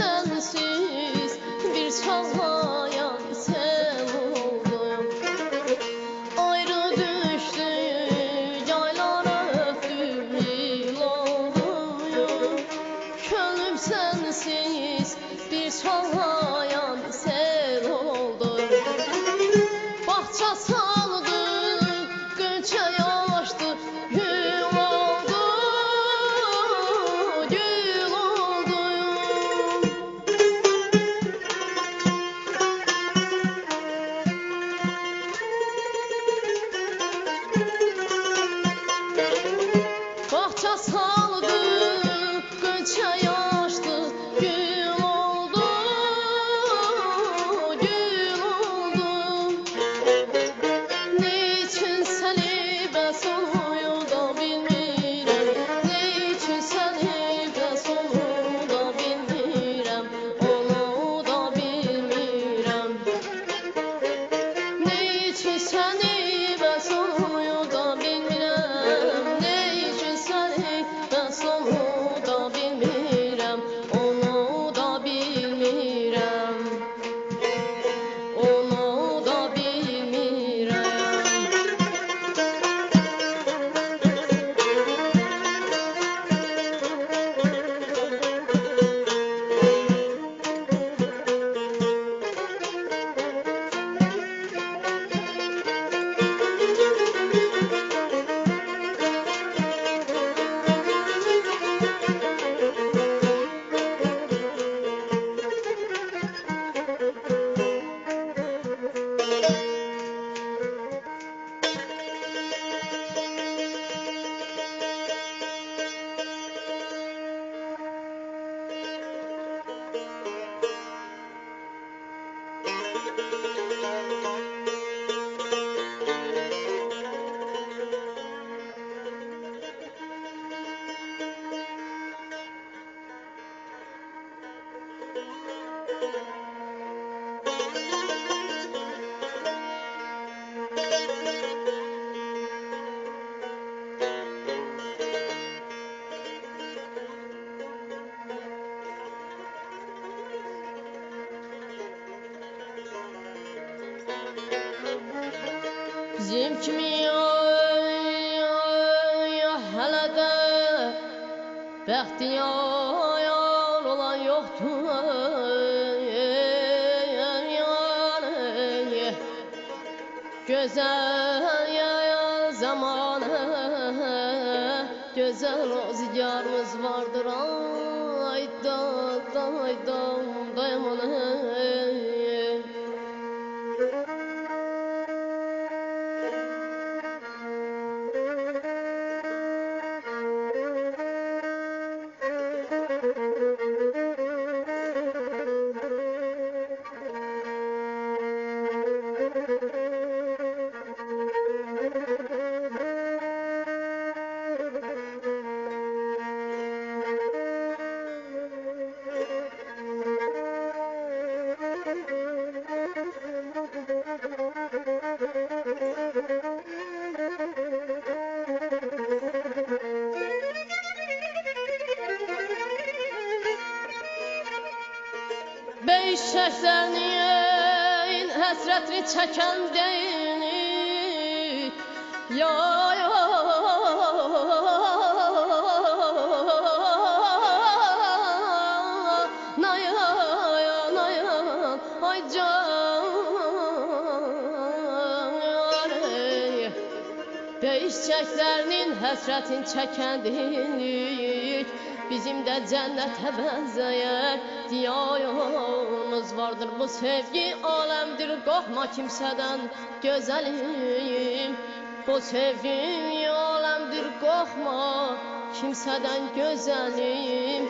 sensiz bir çalmayan sen oldum. Ayrı düştük yaylara öptük yıl oldum. Könlüm sensiz bir çalmayan sen oldum. Bahçe saldık, gönçe yaştık, gül oldu, gül oldu. Bahçe saldık, gönçe yaştık, gül oldu, gül oldu. Niçin seni ben sonuyu da bilmirəm, niçin seni ben sonuyu da bilmirəm, onu da bilmirəm. Niçin seni ben sonuyu da bilmirəm, niçin seni ben sonuyu da bilmirəm, onu da bilmirəm, onu da bilmirəm. Bizim kimi hələ də bəxti yar olan yoxdur. Gözəl zamanı, gözəl rozigarımız vardır. Ayda, ayda, dayamanı. Beşiklərin həsrətini çəkən deyil, ya ay can. Beşiklərinin həsrətini çəkən deyil, bizim də cənnətə bənzəyər diyarımız vardır. Bu sevgi aləmdir, qorxma kimsədən gözəlim. Bu sevgi aləmdir, qorxma kimsədən gözəlim.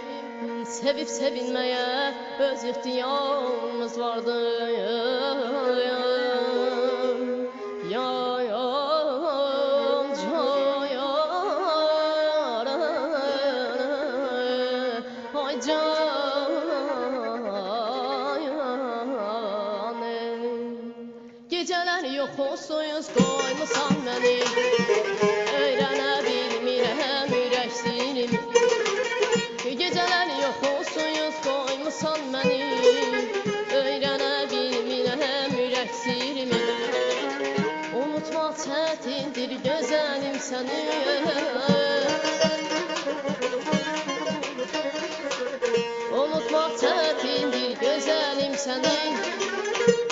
Sevib sevinməyə öz ixtiyarımız vardır. Gecələr yoxusuyuz qoymusan məni, öyrənə bilmirəm ürək sinim. Gecələr yoxusuyuz qoymusan səni. Unutmaq çətindir gözəlim səni.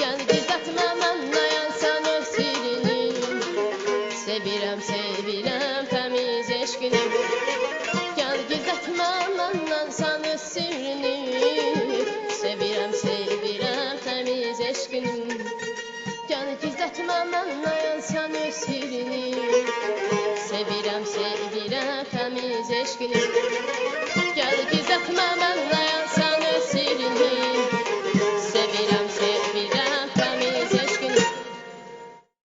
Gəl gizlətmə məndən sən öz sirrini. Sevirəm, sevirəm təmiz eşqini. Gəl gizlətmə məndən sən öz sirrini. Sevirəm, sevirəm təmiz eşqini. Gəl gizlətmə məndən sən öz sirrini. Sevirəm, sevirəm təmiz eşqini. Gəl gizlətmə məndən